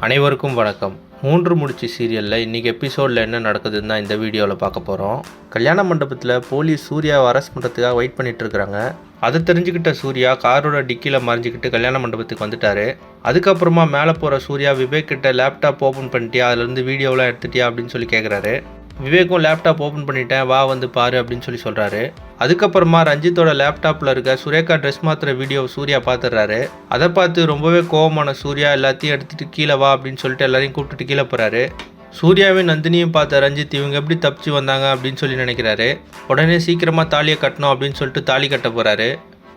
அனைவருக்கும் வணக்கம். 3 முடிச்சு சீரியலில் இன்றைக்கி எபிசோடில் என்ன நடக்குதுன்னு தான் இந்த வீடியோவில் பார்க்க போகிறோம். கல்யாண மண்டபத்தில் போலீஸ் சூர்யாவை அரெஸ்ட் பண்ணுறதுக்காக வெயிட் பண்ணிட்டு இருக்கிறாங்க. அதை தெரிஞ்சுக்கிட்ட சூர்யா காரோட டிக்கியில் மறைஞ்சிக்கிட்டு கல்யாண மண்டபத்துக்கு வந்துட்டாரு. அதுக்கப்புறமா மேலே போகிற சூர்யா விவேக் கிட்ட லேப்டாப் ஓப்பன் பண்ணிட்டியா, அதுலேருந்து வீடியோலாம் எடுத்துட்டியா அப்படின்னு சொல்லி கேட்குறாரு. விவேக்கும் லேப்டாப் ஓப்பன் பண்ணிட்டேன், வா வந்து பாரு அப்படின்னு சொல்லி சொல்கிறாரு. அதுக்கப்புறமா ரஞ்சித்தோட லேப்டாப்பில் இருக்க சுரேகா ட்ரெஸ் மாற்றுற வீடியோவை சூர்யா பார்த்துடுறாரு. அதை பார்த்து ரொம்பவே கோவமான சூர்யா எல்லாத்தையும் எடுத்துகிட்டு கீழே வா அப்படின்னு சொல்லிட்டு எல்லாரையும் கூப்பிட்டுட்டு கீழே போகிறாரு. சூர்யாவையும் நந்தினியும் பார்த்த ரஞ்சித் இவங்க எப்படி தப்பிச்சு வந்தாங்க அப்படின்னு சொல்லி நினைக்கிறாரு. உடனே சீக்கிரமாக தாலியை கட்டணும் அப்படின்னு சொல்லிட்டு தாலி கட்ட போகிறாரு.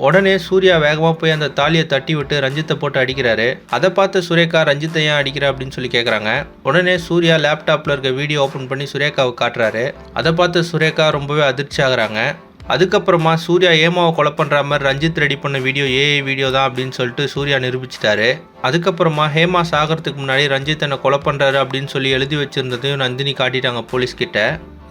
உடனே சூர்யா வேகமாக போய் அந்த தாலியை தட்டி விட்டு ரஞ்சித்தை போட்டு அடிக்கிறாரு. அதை பார்த்து சுரேகா ரஞ்சித்தை ஏன் அடிக்கிற அப்படின்னு சொல்லி கேட்குறாங்க. உடனே சூர்யா லேப்டாப்பில் இருக்க வீடியோ ஓப்பன் பண்ணி சுரேகாவை காட்டுறாரு. அதை பார்த்து சுரேகா ரொம்பவே அதிர்ச்சி ஆகுறாங்க. அதுக்கப்புறமா சூர்யா ஏமாவை கொலை பண்ணுற மாதிரி ரஞ்சித் ரெடி பண்ண வீடியோ ஏஐ வீடியோ தான் அப்படின்னு சொல்லிட்டு சூர்யா நிரூபிச்சிட்டாரு. அதுக்கப்புறமா ஹேமா சாகிறதுக்கு முன்னாடி ரஞ்சித் என்னை கொலை பண்ணுறாரு அப்படின்னு சொல்லி எழுதி வச்சிருந்ததையும் நந்தினி காட்டிட்டாங்க போலீஸ்கிட்ட.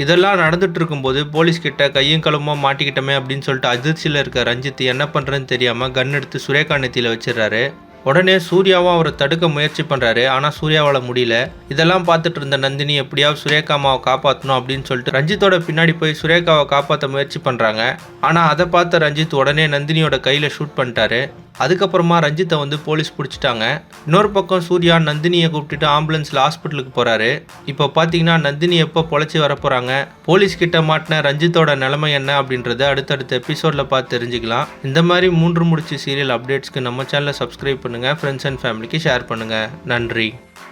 இதெல்லாம் நடந்துட்டு இருக்கும்போது போலீஸ்கிட்ட கையும் களமா மாட்டிக்கிட்டமே அப்படின்னு சொல்லிட்டு அதிர்ச்சியில் இருக்க ரஞ்சித் என்ன பண்ணுறதுன்னு தெரியாமல் கன் எடுத்து சுரேகா நெத்தியில் வச்சிடறாரு. உடனே சூர்யாவும் அவரை தடுக்க முயற்சி பண்ணுறாரு. ஆனால் சூர்யாவால் முடியல. இதெல்லாம் பார்த்துட்டு இருந்த நந்தினி எப்படியாவது சுரேகா அம்மாவை காப்பாற்றணும் அப்படின்னு சொல்லிட்டு ரஞ்சித்தோட பின்னாடி போய் சுரேகாவை காப்பாற்ற முயற்சி பண்ணுறாங்க. ஆனால் அதை பார்த்த ரஞ்சித் உடனே நந்தினியோட கையில் ஷூட் பண்ணிட்டாரு. அதுக்கப்புறமா ரஞ்சித்தை வந்து போலீஸ் பிடிச்சிட்டாங்க. இன்னொரு பக்கம் சூர்யா நந்தினியை கூப்பிட்டுட்டு ஆம்புலன்ஸில் ஹாஸ்பிட்டலுக்கு போகிறாரு. இப்போ பார்த்தீங்கன்னா நந்தினி எப்போ பொழைச்சி வரப்போகிறாங்க, போலீஸ்கிட்ட மாட்டின ரஞ்சித்தோட நிலைமை என்ன அப்படின்றத அடுத்தடுத்த எபிசோடில் பார்த்து தெரிஞ்சுக்கலாம். இந்த மாதிரி 3 முடிச்சு சீரியல் அப்டேட்ஸ்க்கு நம்ம சேனலை சப்ஸ்கிரைப் பண்ணுங்கள், ஃப்ரெண்ட்ஸ் அண்ட் ஃபேமிலிக்கு ஷேர் பண்ணுங்கள். நன்றி.